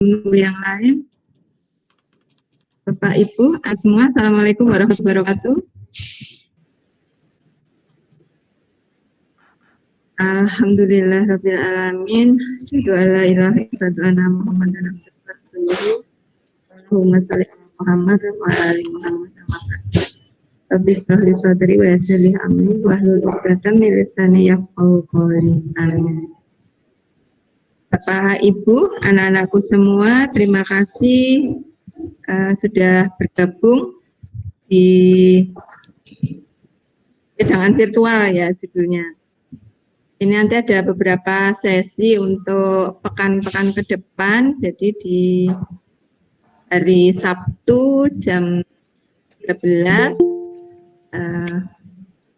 Menunggu yang lain. Bapak Ibu semua, Assalamualaikum warahmatullahi wabarakatuh. Alhamdulillah rabbil alamin. Asyhadu an la ilaha illallah Muhammadan abduhu wa rasuluhu. Allahumma shalli ala Muhammad wa ala ali Muhammad. Rabbi shrah li sadri wa yassir li amri wahlul 'uqdatam min lisani yafqahu qawli. Amin. Bapak Ibu, anak-anakku semua, terima kasih sudah bergabung di kegiatan virtual ya judulnya. Ini nanti ada beberapa sesi untuk pekan-pekan ke depan. Jadi di hari Sabtu jam 13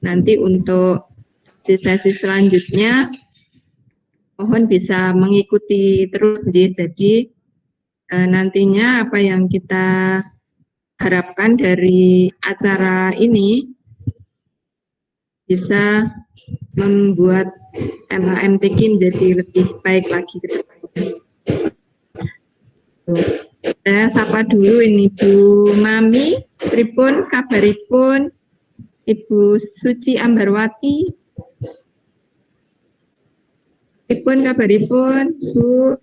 nanti untuk sesi selanjutnya mohon bisa mengikuti terus. Jadi nantinya apa yang kita harapkan dari acara ini bisa membuat MAMTQ menjadi lebih baik lagi ke depannya. Saya sapa dulu ini Bu Mami, pripun kabaripun, Ibu Suci Ambarwati, pripun kabaripun Bu?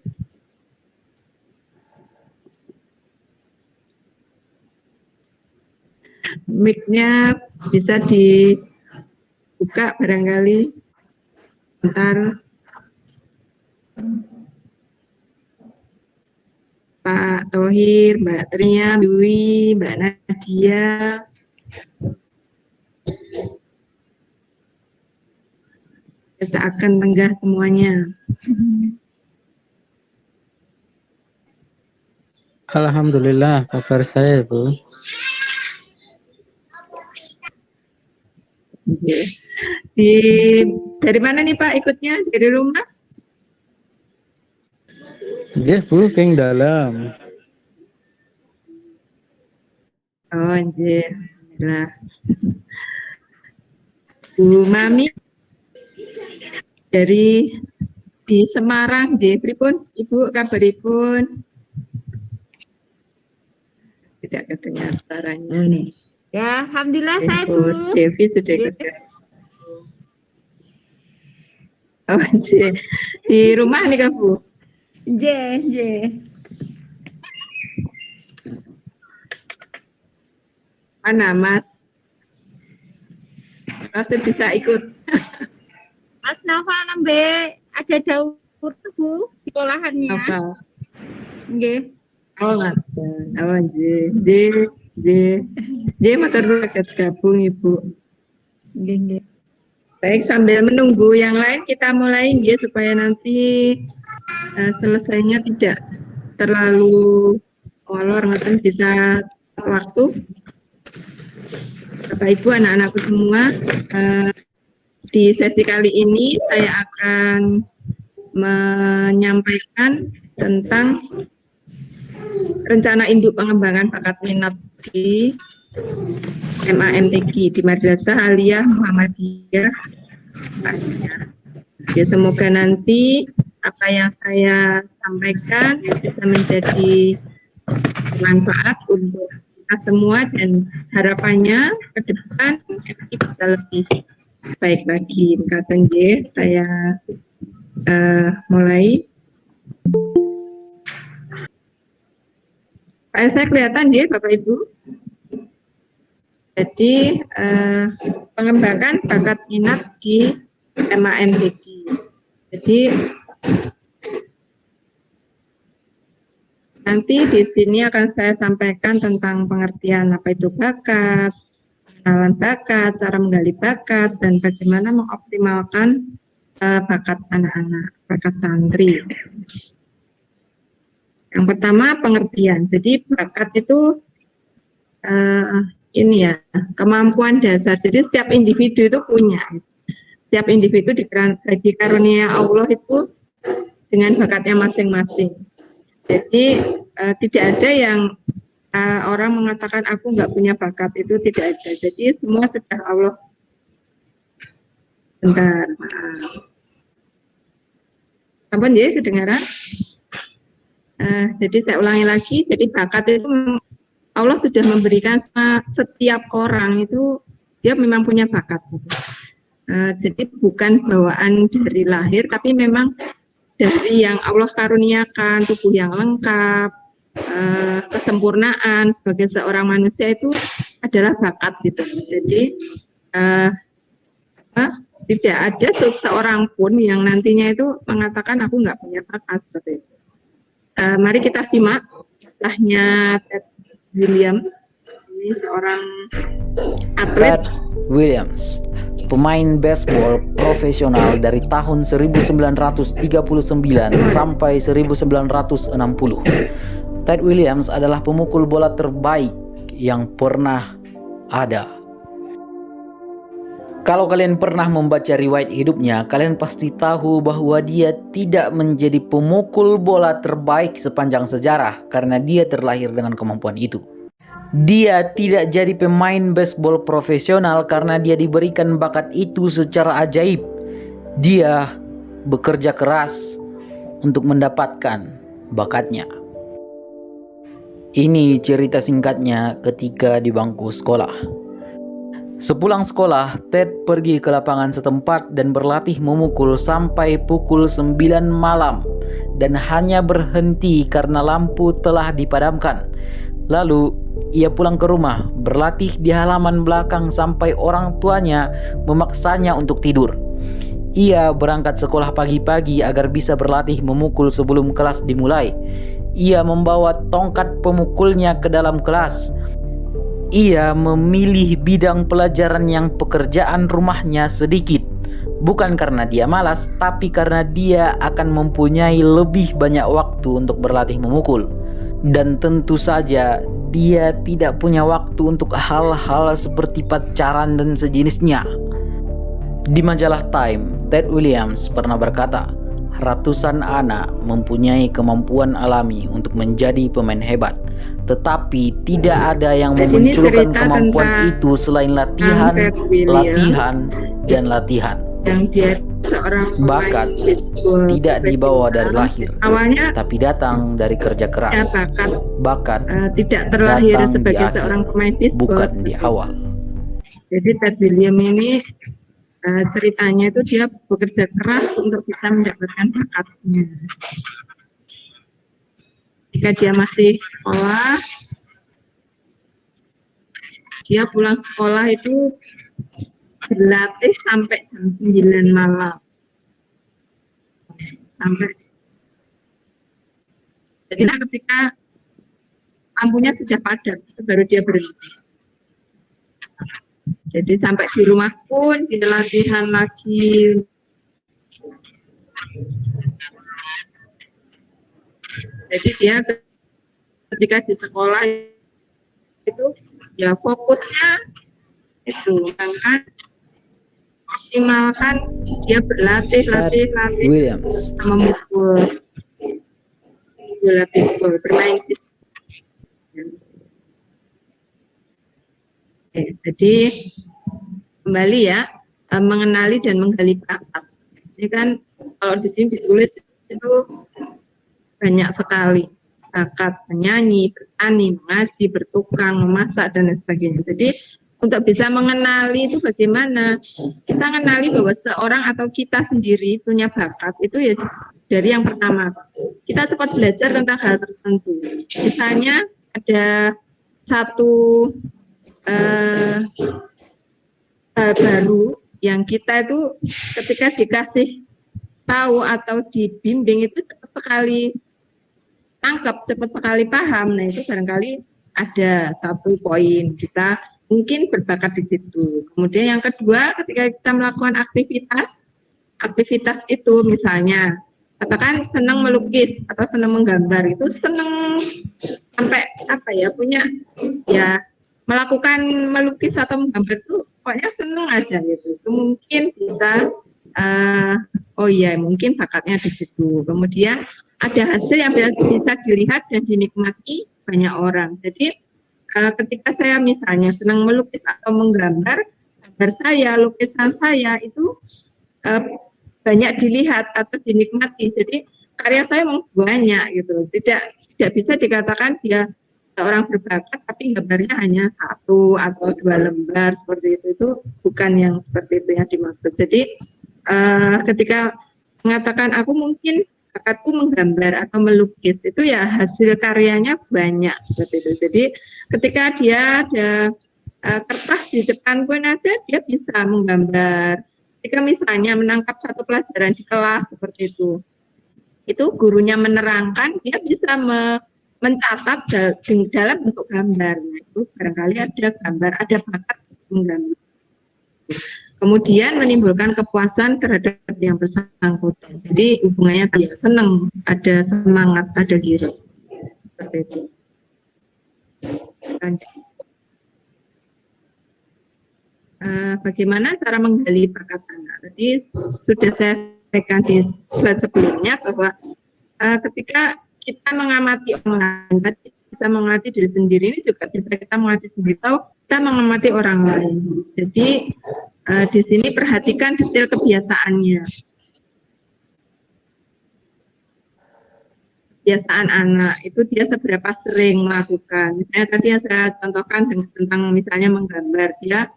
Mic-nya bisa dibuka barangkali. Bentar. Pak Tohir, Mbak Tria, Dwi, Mbak Nadia. Kita akan tenggah semuanya. Alhamdulillah, kabar saya Bu. Dari mana nih Pak ikutnya? Dari rumah? Nggih Bu, ping dalam. Oh, anjir. Nah. Bu Mami dari di Semarang, pripun Ibu kabaripun? Tidak kedengar suaranya nih. Ya, alhamdulillah saya Bu. Devi sudah ikut. Oh, di rumah nih Kak Bu. J. Mana Mas? Masih bisa ikut. Mas Nova nembe ada dawur Bu di sekolahannya. Apa? Nggih. Oh, ngaten. Oh, motor gabung Ibu. Nggih. Baik, sambil menunggu yang lain kita mulai ya supaya nanti selesainya tidak terlalu molor, ngoten bisa waktu. Bapak Ibu, anak-anakku semua, di sesi kali ini saya akan menyampaikan tentang rencana induk pengembangan bakat minat di MAMTQ di Madrasah Aliyah Muhammadiyah. Ya, semoga nanti apa yang saya sampaikan bisa menjadi manfaat untuk kita semua dan harapannya ke depan MTQ bisa lebih baik lagi. Katen saya mulai. Saya kelihatan ya Bapak Ibu. Jadi pengembangan bakat minat di MAMTQ. Jadi nanti di sini akan saya sampaikan tentang pengertian apa itu bakat, pengenalan bakat, cara menggali bakat, dan bagaimana mengoptimalkan bakat anak-anak, bakat santri. Yang pertama pengertian. Jadi bakat itu ini ya, kemampuan dasar. Jadi setiap individu itu punya. Setiap individu dikarunia Allah itu dengan bakatnya masing-masing. Jadi tidak ada yang orang mengatakan aku nggak punya bakat, itu tidak ada. Jadi semua sudah Allah. Bentar, maaf. Apa ya kedengaran? Jadi saya ulangi lagi, jadi bakat itu Allah sudah memberikan setiap orang itu dia memang punya bakat. Jadi bukan bawaan dari lahir, tapi memang dari yang Allah karuniakan, tubuh yang lengkap, kesempurnaan sebagai seorang manusia itu adalah bakat gitu. Jadi tidak ada seseorang pun yang nantinya itu mengatakan aku nggak punya bakat seperti itu. Mari kita simak kisahnya Ted Williams. Ini seorang atlet. Ted Williams, pemain baseball profesional dari tahun 1939 sampai 1960. Ted Williams adalah pemukul bola terbaik yang pernah ada. Kalau kalian pernah membaca riwayat hidupnya, kalian pasti tahu bahwa dia tidak menjadi pemukul bola terbaik sepanjang sejarah karena dia terlahir dengan kemampuan itu. Dia tidak jadi pemain baseball profesional karena dia diberikan bakat itu secara ajaib. Dia bekerja keras untuk mendapatkan bakatnya. Ini cerita singkatnya ketika di bangku sekolah. Sepulang sekolah, Ted pergi ke lapangan setempat dan berlatih memukul sampai pukul 9 malam dan hanya berhenti karena lampu telah dipadamkan. Lalu, ia pulang ke rumah, berlatih di halaman belakang sampai orang tuanya memaksanya untuk tidur. Ia berangkat sekolah pagi-pagi agar bisa berlatih memukul sebelum kelas dimulai. Ia membawa tongkat pemukulnya ke dalam kelas. Ia memilih bidang pelajaran yang pekerjaan rumahnya sedikit. Bukan karena dia malas, tapi karena dia akan mempunyai lebih banyak waktu untuk berlatih memukul. Dan tentu saja, dia tidak punya waktu untuk hal-hal seperti pacaran dan sejenisnya. Di majalah Time, Ted Williams pernah berkata, ratusan anak mempunyai kemampuan alami untuk menjadi pemain hebat. Tetapi tidak ada yang memunculkan kemampuan itu selain latihan, dan latihan. Yang dia seorang bakat tidak dibawa dari lahir, awalnya, tapi datang dari kerja keras. Bakat tidak terlahir sebagai seorang pemain baseball, bukan di awal. Jadi Ted Williams ini ceritanya itu dia bekerja keras untuk bisa mendapatkan bakatnya. Jika dia masih sekolah, dia pulang sekolah itu berlatih sampai jam 9 malam. Jadi ketika lampunya sudah padam, itu baru dia berhenti. Jadi sampai di rumah pun dia latihan lagi. Jadi dia ketika di sekolah itu ya fokusnya itu kan optimalkan dia berlatih Williams sama memukul bola baseball, bermain baseball. Jadi kembali ya, mengenali dan menggali bakat. Ini kan kalau di sini ditulis itu banyak sekali bakat menyanyi, bertani, mengaji, bertukang, memasak dan lain sebagainya. Jadi untuk bisa mengenali itu bagaimana kita mengenali bahwa seorang atau kita sendiri punya bakat itu ya dari yang pertama kita cepat belajar tentang hal tertentu. Misalnya ada satu hal baru yang kita itu ketika dikasih tahu atau dibimbing itu cepat sekali tangkap, cepat sekali paham. Nah itu barangkali ada satu poin kita mungkin berbakat di situ. Kemudian yang kedua, ketika kita melakukan aktivitas itu misalnya katakan senang melukis atau senang menggambar, itu senang sampai punya melakukan melukis atau menggambar itu pokoknya senang aja gitu. Itu mungkin bisa mungkin bakatnya di situ. Kemudian ada hasil yang bisa dilihat dan dinikmati banyak orang. Jadi ketika saya misalnya senang melukis atau menggambar, lukisan saya itu banyak dilihat atau dinikmati. Jadi karya saya memang banyak gitu. Tidak bisa dikatakan dia orang berbakat tapi gambarnya hanya 1 atau 2 lembar seperti itu. Itu bukan yang seperti itu yang dimaksud. Jadi ketika mengatakan aku mungkin bakatku menggambar atau melukis, itu ya hasil karyanya banyak seperti itu. Jadi ketika dia ada kertas di depan pun aja dia bisa menggambar. Ketika misalnya menangkap satu pelajaran di kelas seperti itu gurunya menerangkan, dia bisa mencatat dalam bentuk gambar. Nah, itu barangkali ada gambar, ada bakat menggambar. Kemudian menimbulkan kepuasan terhadap yang bersangkutan. Jadi hubungannya tadi senang, ada semangat, ada giroh. Seperti itu. Lanjut. Bagaimana cara menggali bakat anak? Tadi sudah saya sampaikan di slide sebelumnya bahwa ketika kita mengamati orang lain, bisa mengamati diri sendiri, ini juga bisa kita mengamati sendiri atau kita mengamati orang lain. Jadi di sini perhatikan detail kebiasaannya. Kebiasaan anak itu dia seberapa sering melakukan. Misalnya tadi yang saya contohkan tentang misalnya menggambar, dia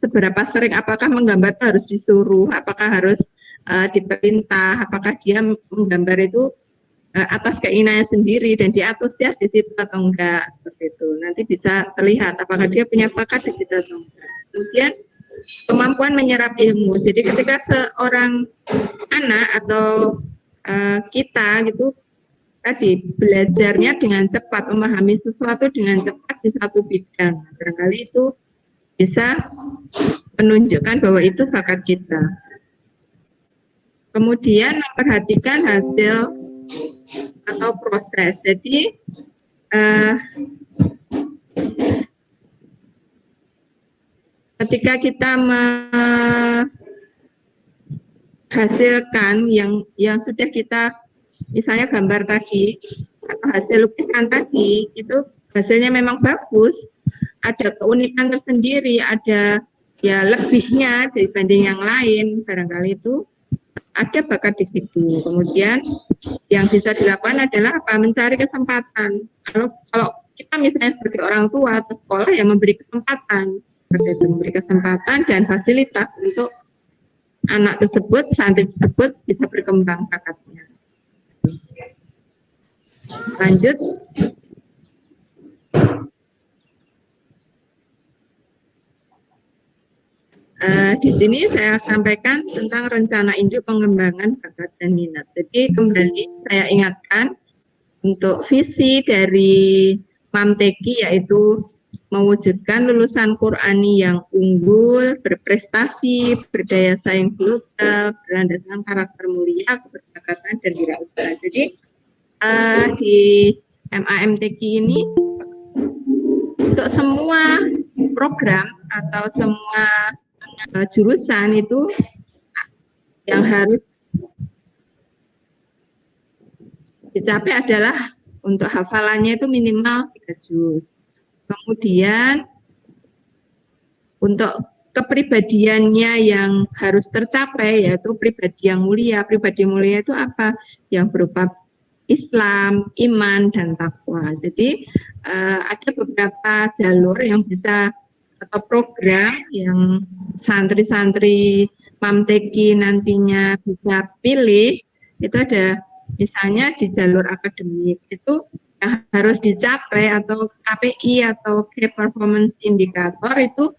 seberapa sering, apakah menggambar itu harus disuruh, apakah harus diperintah, apakah dia menggambar itu atas keinginannya sendiri dan dia antusias di situ atau enggak, seperti itu. Nanti bisa terlihat apakah dia punya bakat di situ atau enggak. Kemudian kemampuan menyerap ilmu. Jadi ketika seorang anak atau kita gitu tadi belajarnya dengan cepat, memahami sesuatu dengan cepat di satu bidang, barangkali itu bisa menunjukkan bahwa itu bakat kita. Kemudian memperhatikan hasil atau proses. Jadi ketika kita menghasilkan yang sudah kita misalnya gambar tadi atau hasil lukisan tadi itu hasilnya memang bagus, ada keunikan tersendiri, ada ya lebihnya dibanding yang lain, barangkali itu ada bakat di situ. Kemudian yang bisa dilakukan adalah apa? Mencari kesempatan. Kalau kita misalnya sebagai orang tua atau sekolah yang memberi kesempatan dan fasilitas untuk anak tersebut, santri tersebut bisa berkembang bakatnya. Lanjut. Di sini saya sampaikan tentang rencana induk pengembangan bakat dan minat. Jadi kembali saya ingatkan untuk visi dari MAMTEKI yaitu mewujudkan lulusan Qurani yang unggul, berprestasi, berdaya saing global, berlandaskan karakter mulia, keberbakatan dan wirausaha. Jadi di MAMTEKI ini untuk semua program atau semua jurusan itu yang harus dicapai adalah untuk hafalannya itu minimal 3 juz. Kemudian untuk kepribadiannya yang harus tercapai yaitu pribadi yang mulia. Pribadi mulia itu apa? Yang berupa Islam, iman, dan takwa. Jadi ada beberapa jalur yang bisa atau program yang santri-santri MAMTEKI nantinya bisa pilih, itu ada misalnya di jalur akademik itu yang harus dicapai atau KPI atau Key Performance Indicator itu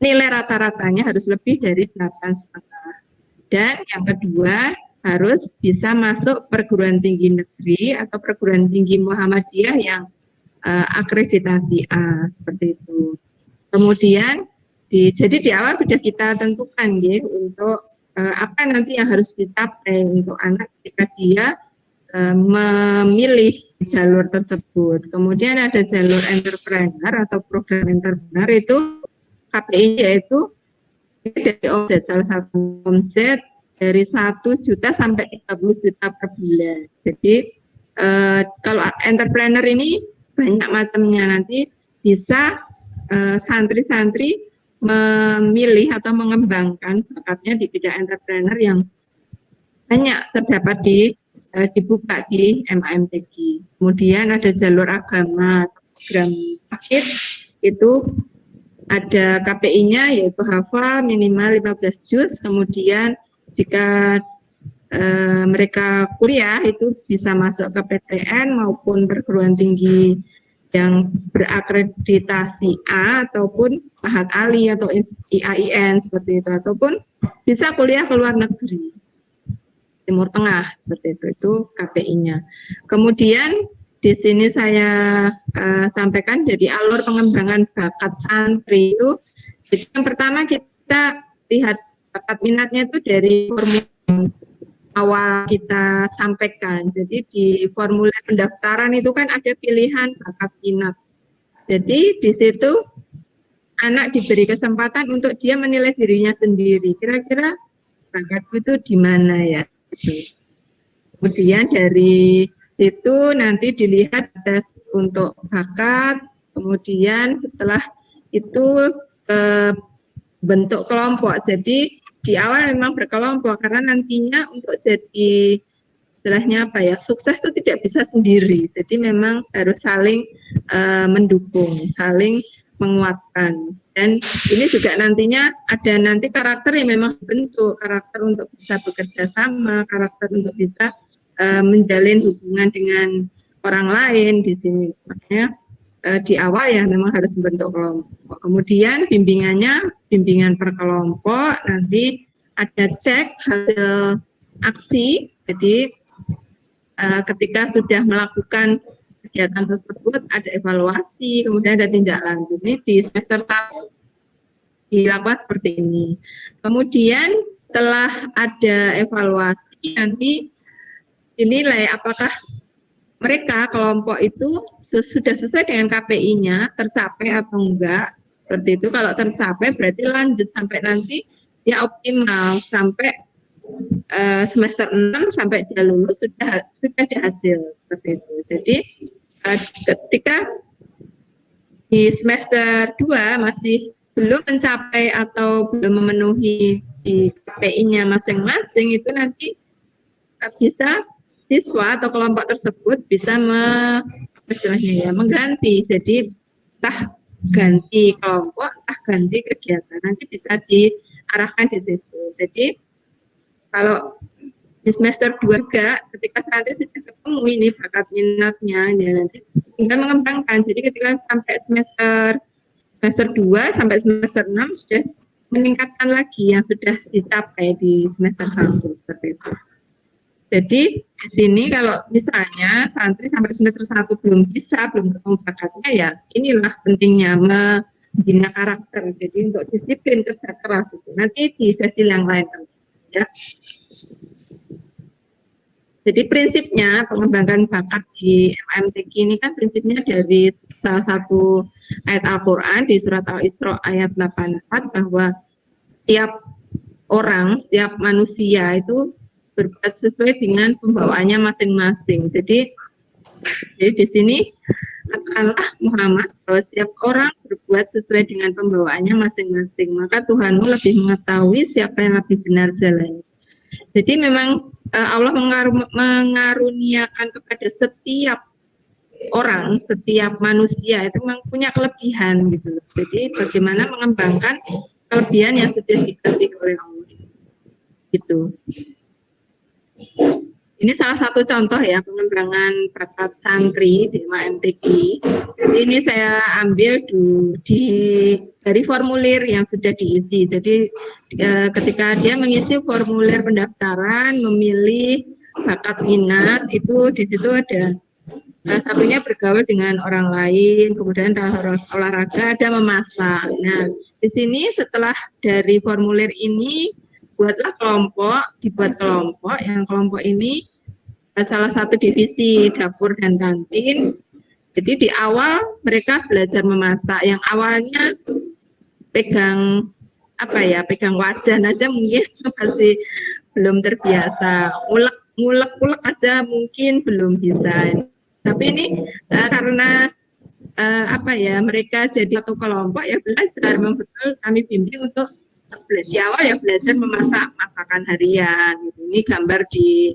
nilai rata-ratanya harus lebih dari 8,5. Dan yang kedua harus bisa masuk perguruan tinggi negeri atau perguruan tinggi Muhammadiyah yang akreditasi A, seperti itu. Kemudian jadi di awal sudah kita tentukan ya untuk apa nanti yang harus dicapai untuk anak ketika dia memilih jalur tersebut. Kemudian ada jalur entrepreneur atau program entrepreneur itu KPI yaitu dari omset, salah satu omset dari 1 juta sampai 30 juta per bulan. Jadi kalau entrepreneur ini banyak macamnya, nanti bisa santri-santri memilih atau mengembangkan bakatnya di bidang entrepreneur yang banyak terdapat di dibuka di MAMTQ. Kemudian ada jalur agama, program akhir itu ada KPI-nya yaitu hafal minimal 15 juz. Kemudian jika mereka kuliah itu bisa masuk ke PTN maupun perguruan tinggi yang berakreditasi A ataupun Pahat Ali atau IAIN seperti itu, ataupun bisa kuliah ke luar negeri, Timur Tengah seperti itu KPI-nya. Kemudian di sini saya sampaikan jadi alur pengembangan bakat santri itu. Yang pertama kita lihat bakat minatnya itu dari formulir awal kita sampaikan. Jadi di formulir pendaftaran itu kan ada pilihan bakat minat. Jadi di situ anak diberi kesempatan untuk dia menilai dirinya sendiri. Kira-kira bakatku itu di mana ya? Kemudian dari situ nanti dilihat tes untuk bakat. Kemudian setelah itu bentuk kelompok. Jadi di awal memang berkelompok karena nantinya untuk jadi istilahnya apa ya, sukses itu tidak bisa sendiri. Jadi memang harus saling mendukung, saling menguatkan. Dan ini juga nantinya ada nanti karakter yang memang dibentuk, karakter untuk bisa bekerja sama, karakter untuk bisa menjalin hubungan dengan orang lain di sini. Makanya di awal ya memang harus membentuk kelompok. Kemudian bimbingannya bimbingan per kelompok, nanti ada cek hasil aksi. Jadi ketika sudah melakukan kegiatan tersebut ada evaluasi, kemudian ada tindak lanjut. Ini di semester 1 dilakukan seperti ini. Kemudian setelah ada evaluasi nanti dinilai apakah mereka kelompok itu sudah sesuai dengan KPI-nya, tercapai atau enggak. Seperti itu. Kalau tercapai berarti lanjut sampai nanti dia optimal sampai semester 6 sampai dia lulus sudah ada hasil seperti itu. Jadi ketika di semester 2 masih belum mencapai atau belum memenuhi di KPI-nya masing-masing, itu nanti bisa siswa atau kelompok tersebut bisa mengganti. Jadi entah ganti kelompok, entah ganti kegiatan, nanti bisa diarahkan di situ. Jadi kalau di semester 2 ketika santri sudah ketemu ini bakat minatnya, ya nanti tinggal mengembangkan. Jadi ketika sampai semester 2 sampai semester 6 sudah meningkatkan lagi yang sudah dicapai di semester 1 seperti itu. Jadi di sini kalau misalnya santri sampai semester 1 belum ketemu bakatnya, ya inilah pentingnya membina karakter. Jadi untuk disiplin kerja keras itu nanti di sesi yang lain ya. Jadi prinsipnya pengembangan bakat di MAMTQ ini kan prinsipnya dari salah satu ayat Al-Quran di surat Al-Isra ayat 84 bahwa setiap orang, setiap manusia itu berbuat sesuai dengan pembawaannya masing-masing. Jadi di sini katakanlah Muhammad bahwa setiap orang berbuat sesuai dengan pembawaannya masing-masing, maka Tuhanmu lebih mengetahui siapa yang lebih benar jalannya. Jadi memang Allah mengaruniakan kepada setiap orang, setiap manusia itu memang punya kelebihan gitu. Jadi bagaimana mengembangkan kelebihan yang sudah dikasih oleh Allah gitu. Ini salah satu contoh ya pengembangan bakat santri di MAMTQ. Jadi ini saya ambil dari formulir yang sudah diisi. Jadi ketika dia mengisi formulir pendaftaran, memilih bakat minat, itu di situ ada salah satunya bergaul dengan orang lain, kemudian olahraga, ada memasak. Nah, di sini setelah dari formulir ini buatlah dibuat kelompok, yang kelompok ini salah satu divisi dapur dan kantin. Jadi di awal mereka belajar memasak, yang awalnya pegang wajan aja mungkin masih belum terbiasa, ngulek aja mungkin belum bisa. Tapi ini karena mereka jadi satu kelompok ya belajar, memang betul kami bimbing untuk di awal ya belajar memasak masakan harian. Ini gambar di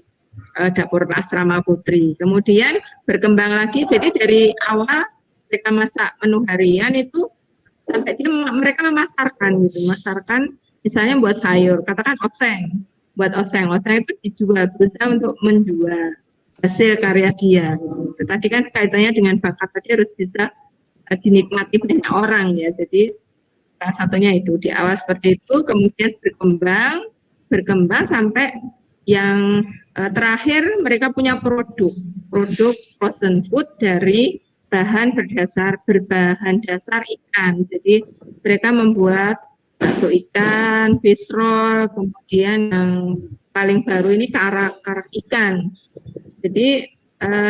dapur asrama putri. Kemudian berkembang lagi, jadi dari awal mereka masak menu harian itu sampai mereka memasarkan gitu, masarkan misalnya buat sayur, katakan oseng, buat oseng itu dijual, berusaha untuk menjual hasil karya dia. Gitu. Tadi kan kaitannya dengan bakat, tadi harus bisa dinikmati banyak orang ya. Jadi salah satunya itu di awal seperti itu, kemudian berkembang sampai yang terakhir mereka punya produk frozen food dari berbahan dasar ikan. Jadi mereka membuat bakso ikan, fish roll, kemudian yang paling baru ini karak ikan. Jadi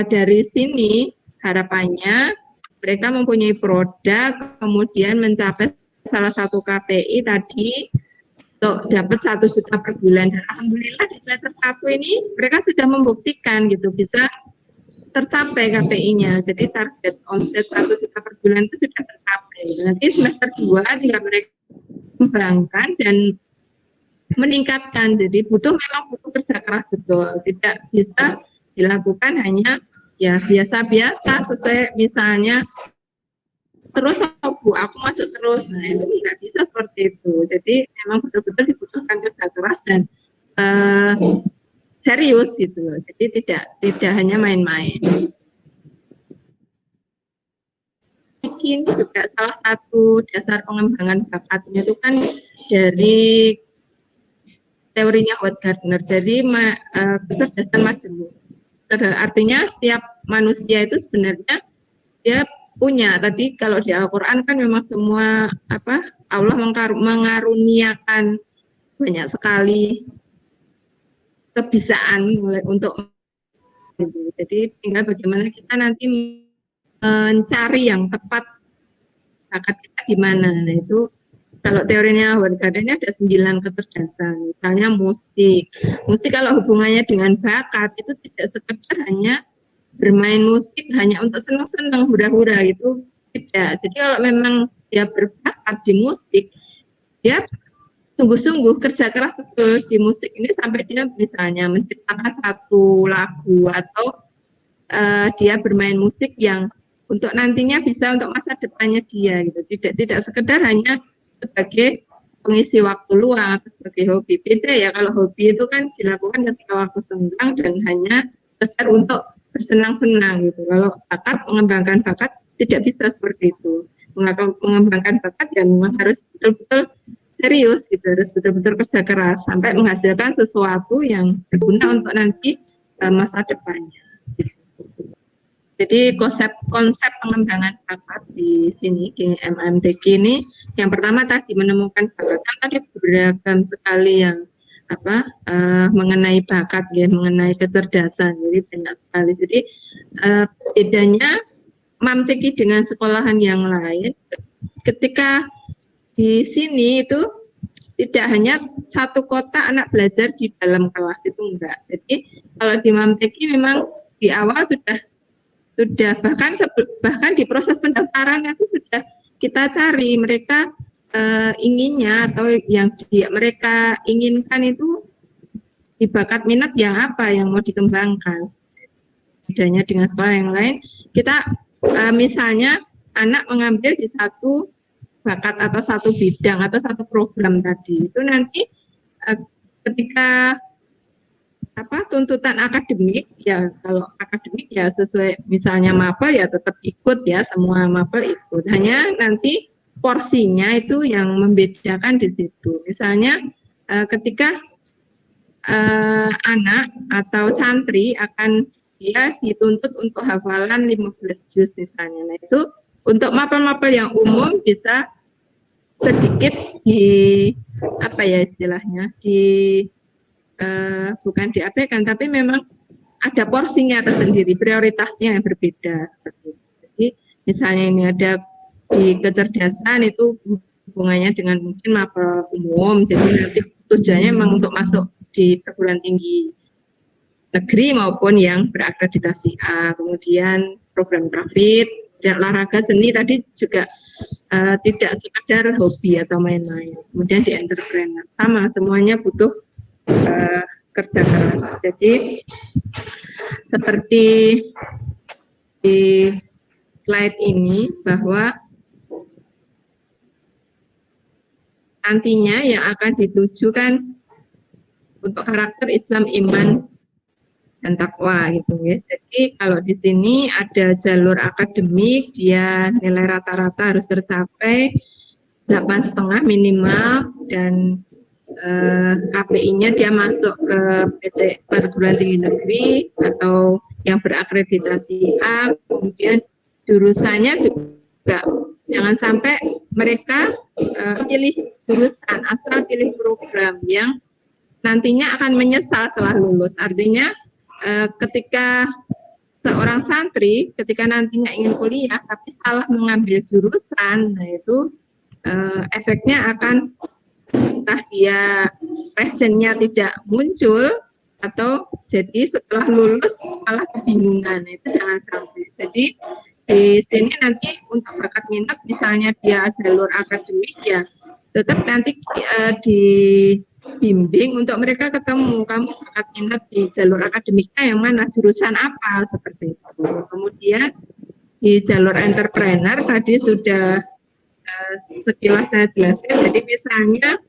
dari sini harapannya mereka mempunyai produk, kemudian mencapai salah satu KPI tadi untuk dapat 1 juta per bulan. Dan alhamdulillah di semester 1 ini mereka sudah membuktikan gitu bisa tercapai KPI-nya. Jadi target omset 1 juta per bulan itu sudah tercapai. Nanti semester 2 jika mereka kembangkan dan meningkatkan. Jadi memang butuh kerja keras betul. Tidak bisa dilakukan hanya ya biasa-biasa sesuai misalnya terus Bu, aku masuk terus. Nah, itu tidak bisa seperti itu. Jadi memang betul-betul dibutuhkan kerja keras dan serius gitu. Jadi tidak hanya main-main. Ini juga salah satu dasar pengembangan bakatnya itu kan dari teorinya Howard Gardner. Jadi kecerdasan majemuk. Artinya setiap manusia itu sebenarnya dia punya. Tadi kalau di Al-Quran kan memang semua Allah mengaruniakan banyak sekali kebisaan untuk jadi tinggal bagaimana kita nanti mencari yang tepat bakat kita di mana. Nah itu kalau teorinya Howard Gardner ada 9 kecerdasan. Misalnya musik kalau hubungannya dengan bakat itu tidak sekedar hanya bermain musik hanya untuk senang-senang hura-hura itu tidak. Jadi kalau memang dia berbakat di musik, dia sungguh-sungguh kerja keras betul di musik ini sampai dia misalnya menciptakan satu lagu atau dia bermain musik yang untuk nantinya bisa untuk masa depannya dia gitu. Tidak sekedar hanya sebagai pengisi waktu luang atau sebagai hobi. Beda ya kalau hobi itu kan dilakukan ketika waktu senggang dan hanya sekedar untuk bersenang-senang gitu. Kalau mengembangkan bakat tidak bisa seperti itu. Mengembangkan bakat ya memang harus betul-betul serius gitu, harus betul-betul kerja keras sampai menghasilkan sesuatu yang berguna untuk nanti masa depannya. Jadi konsep pengembangan bakat di sini di MMTQ ini yang pertama tadi menemukan bakat. Tadi beragam sekali yang mengenai bakat ya, mengenai kecerdasan, jadi banyak sekali. Jadi bedanya MMTQ dengan sekolahan yang lain, ketika di sini itu tidak hanya satu kotak anak belajar di dalam kelas itu enggak. Jadi kalau di MMTQ memang di awal sudah bahkan di proses pendaftaran itu sudah kita cari mereka inginnya atau yang mereka inginkan itu di bakat minat yang apa yang mau dikembangkan. Bedanya dengan sekolah yang lain, kita misalnya anak mengambil di satu bakat atau satu bidang atau satu program tadi, itu nanti ketika tuntutan akademik ya, kalau akademik ya sesuai misalnya mapel ya tetap ikut ya, semua mapel ikut, hanya nanti porsinya itu yang membedakan di situ. Misalnya ketika anak atau santri dia dituntut untuk hafalan 15 juz misalnya. Nah itu untuk mapel-mapel yang umum bisa sedikit bukan diabaikan, tapi memang ada porsinya tersendiri, prioritasnya yang berbeda seperti itu. Jadi misalnya ini ada di kecerdasan itu hubungannya dengan mungkin mapel umum, jadi nanti tujuannya memang untuk masuk di perguruan tinggi negeri maupun yang berakreditasi A. Kemudian program profit dan olahraga seni tadi juga tidak sekedar hobi atau main-main. Kemudian di entrepreneur sama, semuanya butuh kerja keras. Jadi seperti di slide ini bahwa nantinya yang akan dituju kan untuk karakter Islam, iman, dan takwa gitu ya. Jadi kalau di sini ada jalur akademik, dia nilai rata-rata harus tercapai 8,5 minimal, dan KPI-nya dia masuk ke PT perguruan tinggi negeri atau yang berakreditasi A, kemudian jurusannya juga jangan sampai mereka pilih jurusan asal pilih program yang nantinya akan menyesal setelah lulus. Artinya ketika seorang santri ketika nantinya ingin kuliah tapi salah mengambil jurusan, nah itu efeknya akan entah dia passionnya tidak muncul atau jadi setelah lulus malah kebingungan. Itu jangan sampai. Jadi di sini nanti untuk bakat minat misalnya dia jalur akademik ya tetap nanti dibimbing untuk mereka ketemu kamu bakat minat di jalur akademiknya yang mana, jurusan apa, seperti itu. Kemudian di jalur entrepreneur tadi sudah sekilas saya jelaskan. Jadi misalnya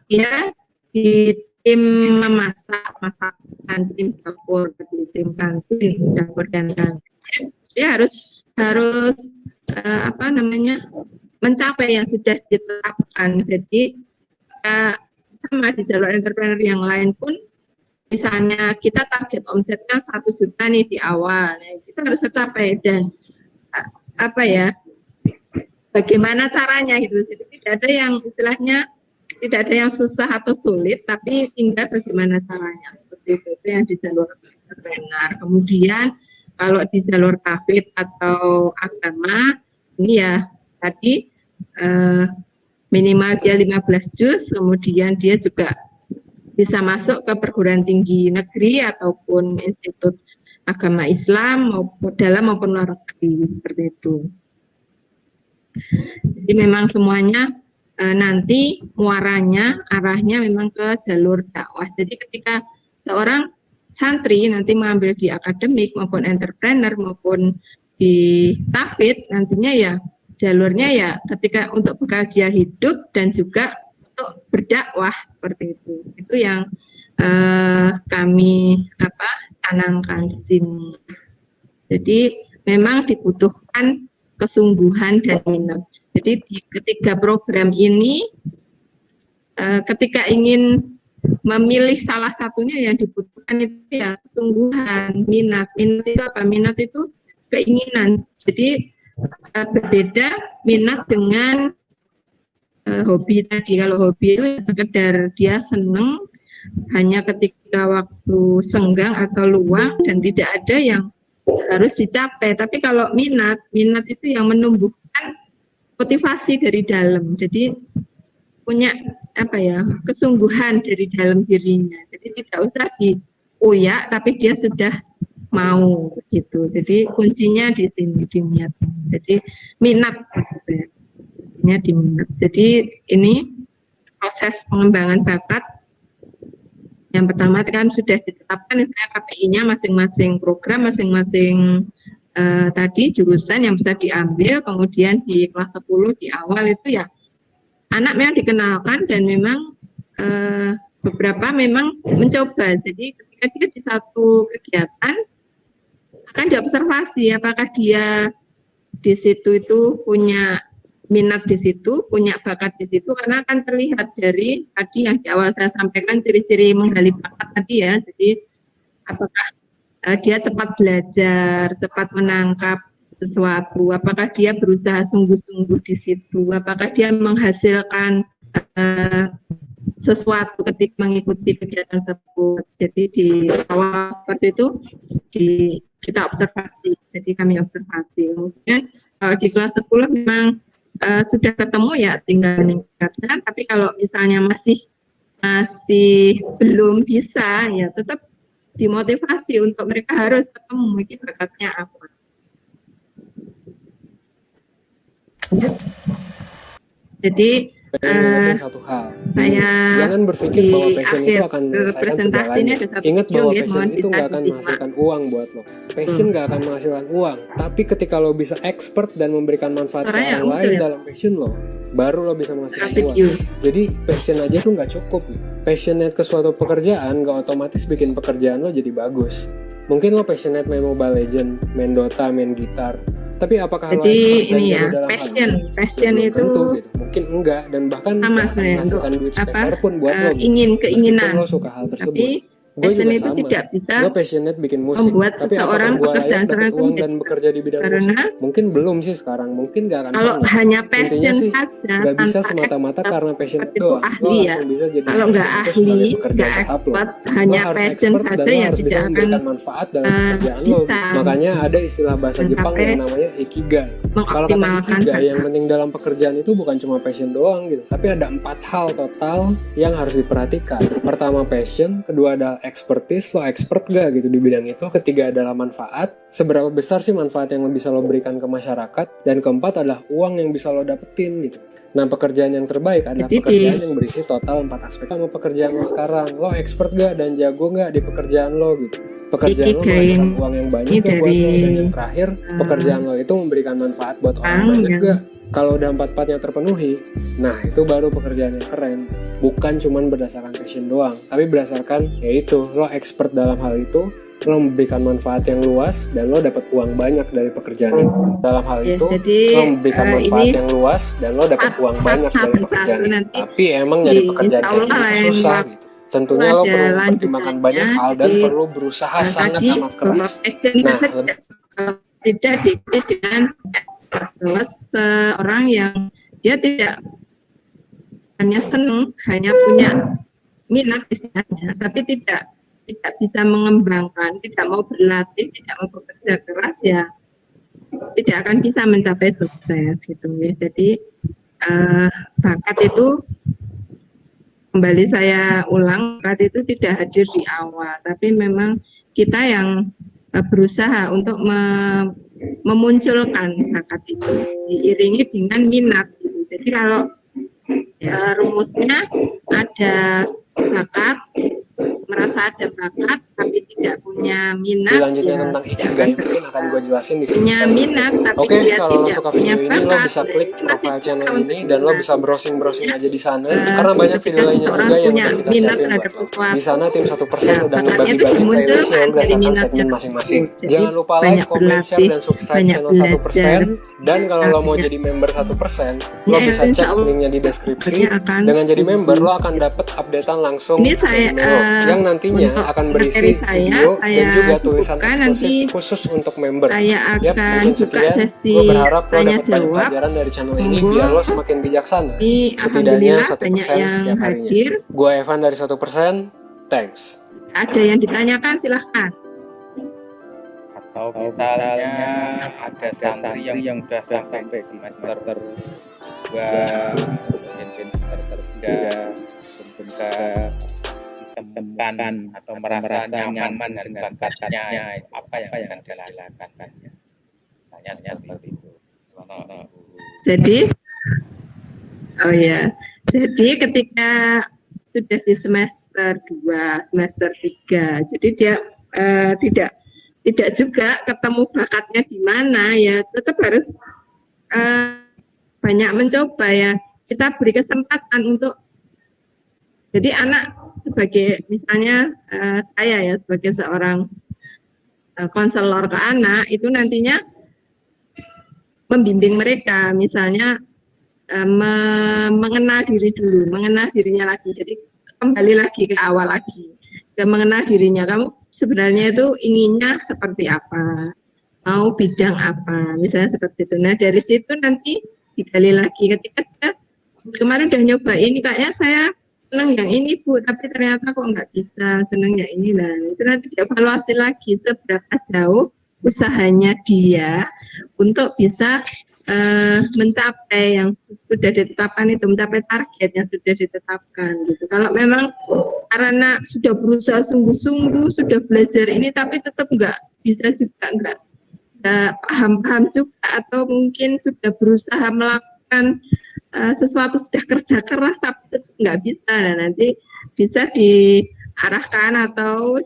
ya di tim memasak, masakan, tim dapur, di tim kantin, dapur dan kantin, dia harus mencapai yang sudah ditetapkan. Jadi sama di jalur entrepreneur yang lain pun, misalnya kita target omsetnya 1 juta nih di awal, nah, kita harus tercapai dan bagaimana caranya gitu. Jadi tidak ada yang istilahnya tidak ada yang susah atau sulit, tapi tinggal bagaimana caranya, seperti itu yang di jalur entrepreneur. Kemudian kalau di jalur tafid atau agama ini ya tadi minimal dia 15 juz, kemudian dia juga bisa masuk ke perguruan tinggi negeri ataupun institut agama Islam maupun dalam maupun luar negeri, seperti itu. Jadi memang semuanya nanti muaranya, arahnya memang ke jalur dakwah. Jadi ketika seorang santri nanti mengambil di akademik maupun entrepreneur maupun di tafid, nantinya ya jalurnya ya ketika untuk bekal dia hidup dan juga untuk berdakwah, seperti itu. Itu yang kami tanamkan di sini. Jadi memang dibutuhkan kesungguhan dan minat. Jadi di ketiga program ini ketika ingin memilih salah satunya yang dibutuhkan itu ya kesungguhan, minat. Minat itu apa? Minat itu keinginan. Jadi berbeda minat dengan hobi tadi. Kalau hobi itu sekedar dia senang hanya ketika waktu senggang atau luang dan tidak ada yang harus dicapai. Tapi kalau minat itu yang menumbuhkan motivasi dari dalam. Jadi punya kesungguhan dari dalam dirinya. Jadi tidak usah diuyak, tapi dia sudah mau gitu. Jadi kuncinya di sini, di niat. Jadi minat maksudnya. Kuncinya di minat. Jadi ini proses pengembangan bakat. Yang pertama kan sudah ditetapkan misalnya KPI-nya masing-masing program, masing-masing tadi jurusan yang bisa diambil. Kemudian di kelas 10 di awal itu ya anak memang dikenalkan dan memang beberapa memang mencoba. Jadi ketika dia di satu kegiatan akan diobservasi apakah dia di situ itu punya minat di situ, punya bakat di situ, karena akan terlihat dari tadi yang di awal saya sampaikan ciri-ciri menggali bakat tadi ya. Jadi apakah dia cepat belajar, cepat menangkap sesuatu, apakah dia berusaha sungguh-sungguh di situ, apakah dia menghasilkan sesuatu ketika mengikuti kegiatan tersebut. Jadi di awal seperti itu kita observasi, jadi kami observasi. Kemudian kalau di kelas 10 memang sudah ketemu ya tinggal meningkatkan, tapi kalau misalnya masih belum bisa ya tetap dimotivasi untuk mereka harus ketemu mungkin bakatnya apa. Jadi satu hal. saya Jangan berpikir di bahwa passion itu akhir akan menyelesaikan presentasi ini segalanya. ada satu Ingat video bahwa ya, passion mohon itu bisa nggak akan disimak. menghasilkan uang buat lo. Passion nggak akan menghasilkan uang. Tapi ketika lo bisa expert dan memberikan manfaat ke Suaranya orang muncul lain ya? dalam passion lo, baru lo bisa menghasilkan uang. Video. Jadi passion aja tuh nggak cukup gitu. Passionate ke suatu pekerjaan nggak otomatis bikin pekerjaan lo jadi bagus. Mungkin lo passionate main Mobile Legend, main Dota, main gitar. Tapi apakah lo Jadi expert dan ini jago ya, dalam hal passion itu? passion Belum itu tentu gitu. Mungkin enggak dan bahkan sama nggak akan sebenarnya untuk menghasilkan duit apa? sepeser pun buat lo gitu. Ingin Meskipun keinginan. lo suka hal tersebut. Tapi Gue passion juga itu sama. tidak bisa Gue passionate bikin musik. membuat Tapi apakah seseorang gue pekerjaan layak seorang dapat itu uang menjadi dan bekerja di bidang musik? karena Mungkin belum sih sekarang. Mungkin gak akan kalau pernah. hanya Intinya passion sih saja gak bisa tanpa semata-mata expert, karena passion expert itu doang. Lo ahli ya. langsung bisa jadi Kalau nggak passion itu sebagai ahli, pekerjaan nggak tetap lo. expert, Lo hanya harus passion expert dan saja lo yang harus bisa tidak akan memberikan manfaat dalam pekerjaan lo. bisa Makanya ada istilah bahasa Jepang mencapai yang namanya ikigai. Kalau kata mengoptimalkan ikigai yang bakat. penting dalam pekerjaan itu bukan cuma passion doang gitu, tapi ada 4 hal total yang harus diperhatikan. Pertama passion, kedua adalah expertise, lo expert gak gitu di bidang itu, ketiga adalah manfaat, seberapa besar sih manfaat yang bisa lo berikan ke masyarakat, dan keempat adalah uang yang bisa lo dapetin gitu. Nah, pekerjaan yang terbaik adalah Jadi pekerjaan yang berisi total 4 aspek. Sama pekerjaan lo sekarang, lo expert gak dan jago gak di pekerjaan lo gitu. Pekerjaan lo menghasilkan uang yang banyak gak buat lo, dan yang terakhir, pekerjaan lo itu memberikan manfaat buat orang banyak gak. Kalau udah 4-4-nya terpenuhi, nah itu baru pekerjaan yang keren. Bukan cuman berdasarkan passion doang, tapi berdasarkan yaitu lo expert dalam hal itu, lo memberikan manfaat yang luas, dan lo dapat uang banyak dari pekerjaan itu. Dalam hal Ya, itu, jadi, lo memberikan manfaat ini yang luas, dan lo dapat uang banyak dari pekerjaan itu. nanti Tapi emang nyari pekerjaan kayak insyaallah gitu lain susah waktu gitu. Tentunya lo ada perlu mempertimbangkan banyak lanjutannya. hal dan Jadi, perlu berusaha sangat tadi amat bahwa keras. passion Nah, saja kalau tidak diikuti dengan bahwa seorang yang dia tidak hanya senang, hanya punya minat istilahnya, tapi tidak bisa mengembangkan, tidak mau berlatih, tidak mau bekerja keras, ya tidak akan bisa mencapai sukses gitu ya. Jadi bakat itu, kembali saya ulang, bakat itu tidak hadir di awal, tapi memang kita yang berusaha untuk memunculkan bakat itu diiringi dengan minat gitu. Jadi kalau rumusnya ada bakat, merasa ada bakat tapi tidak punya minat, dilanjutnya ya tentang ikigai mungkin akan gue jelasin di video punya selanjutnya. minat tapi Oke, dia kalau lo tidak suka punya video ini lo bakat, bisa klik ini masih profile channel bisa ini untuk dan lo minat. bisa browsing aja di sana karena banyak Ketika video lainnya seseorang juga yang punya udah kita minat siapin terhadap buat lo. sesuatu, Di sana tim 1% ya, udah bakatnya itu ngebagi-bagi dimunculkan playlistnya dari berdasarkan minatnya segmen masing-masing. tersebut. Jadi, Jangan lupa like, banyak comment, share, berlatih, dan subscribe banyak channel belajar. 1%. Dan kalau lo mau jadi member 1%, lo Ya, bisa insya cek Allah linknya di deskripsi. akan Dengan jadi member lo akan dapat updatean langsung ini ke saya email lo yang nantinya untuk akan materi berisi video saya dan juga tulisan cukupkan. eksklusif Nanti khusus untuk member. saya Yap, akan mungkin buka sekian. sesi Gue berharap lo tanya dapat banyak jawab. pelajaran dari channel ini Monggo. biar lo semakin bijaksana. Ini Setidaknya alhamdulillah banyak 1% yang setiap harinya. hadir. Gue Evan dari 1%. Thanks. Ada yang ditanyakan, silahkan. Atau misalnya ada santri yang sudah sampai semester 2, mungkin semester 3, sudah ditemukan atau merasa nyaman dengan bakatnya, apa yang akan dilakukan? Misalnya seperti itu. Jadi, oh ya, jadi ketika sudah di semester 2, semester 3, jadi dia tidak juga ketemu bakatnya di mana, ya tetap harus banyak mencoba ya. Kita beri kesempatan untuk, jadi anak sebagai misalnya saya ya sebagai seorang konselor ke anak itu nantinya membimbing mereka, misalnya mengenal diri dulu, mengenal dirinya lagi. Jadi kembali lagi ke awal lagi, ke mengenal dirinya. Kamu sebenarnya itu inginnya seperti apa, mau bidang apa, misalnya seperti itu. Nah dari situ nanti digali lagi. Ketika dia kemarin udah nyoba ini, kayaknya saya seneng yang ini Bu, tapi ternyata kok nggak bisa, seneng yang ini. Nah itu nanti dievaluasi lagi seberapa jauh usahanya dia untuk bisa mencapai yang sudah ditetapkan itu, mencapai target yang sudah ditetapkan gitu. Kalau memang karena sudah berusaha sungguh-sungguh, sudah belajar ini tapi tetap nggak bisa juga, nggak paham-paham juga, atau mungkin sudah berusaha melakukan sesuatu sudah kerja keras tapi nggak bisa, nah nanti bisa diarahkan atau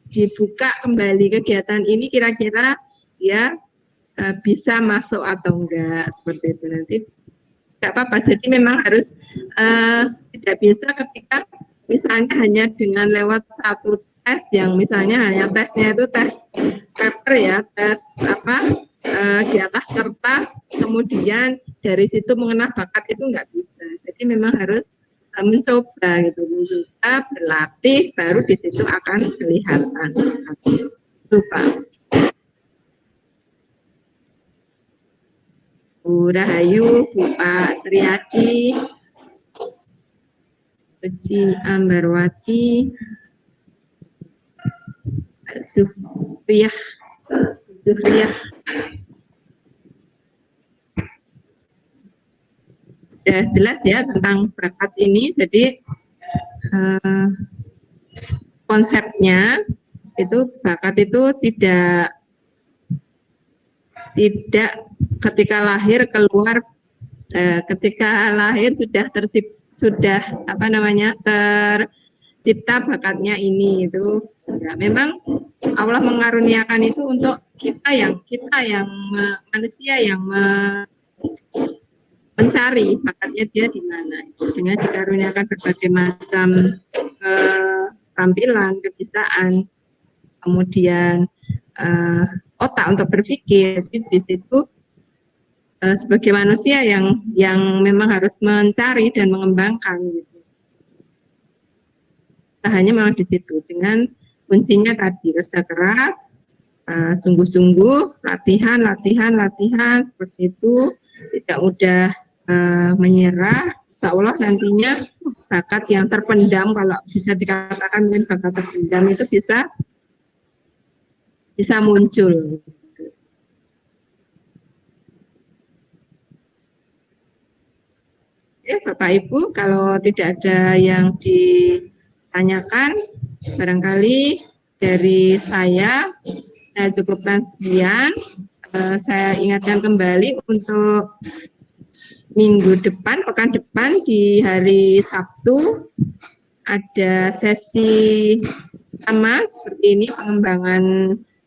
dibuka kembali kegiatan ini kira-kira dia bisa masuk atau enggak, seperti itu. Nanti nggak apa-apa, jadi memang harus tidak bisa ketika misalnya hanya dengan lewat satu tes yang misalnya hanya tesnya itu tes paper ya, tes di atas kertas, kemudian dari situ mengenal bakat, itu nggak bisa. Jadi memang harus mencoba gitu, mencoba, berlatih, baru di situ akan kelihatan. Itu Pak. Bu Rahayu, Bu Pak Sriadi, Uci Ambarwati, Pak Zuhriyah, sudah jelas ya tentang bakat ini. Jadi konsepnya itu bakat itu tidak ketika lahir keluar, ketika lahir sudah tercipta bakatnya ini, itu ya, memang Allah mengaruniakan itu untuk kita yang manusia yang mencari bakatnya dia di mana, dengan dikaruniakan berbagai macam keterampilan, kebiasaan, kemudian otak untuk berpikir. Jadi di situ sebagai manusia yang memang harus mencari dan mengembangkan gitu. Hanya memang di situ dengan kuncinya tadi kerja keras, sungguh-sungguh, latihan seperti itu, tidak mudah menyerah. Insya Allah nantinya bakat yang terpendam, kalau bisa dikatakan mungkin bakat terpendam itu bisa muncul. Ya, Bapak Ibu, kalau tidak ada yang ditanyakan, barangkali dari saya cukupkan sekian. Saya ingatkan kembali untuk minggu depan, pekan depan di hari Sabtu ada sesi sama seperti ini, pengembangan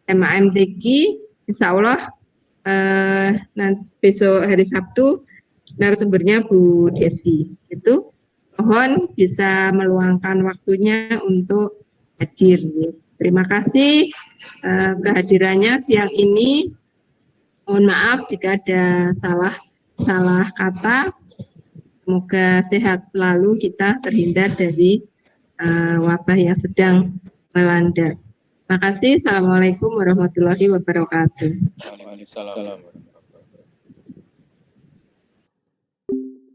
MAMTQ. Insya Allah nanti besok hari Sabtu narasumbernya Bu Desi. Itu mohon bisa meluangkan waktunya untuk hadir. Terima kasih kehadirannya siang ini. Mohon maaf jika ada salah kata. Semoga sehat selalu, kita terhindar dari wabah yang sedang melanda. Terima kasih. Assalamualaikum warahmatullahi wabarakatuh. Waalaikumsalam.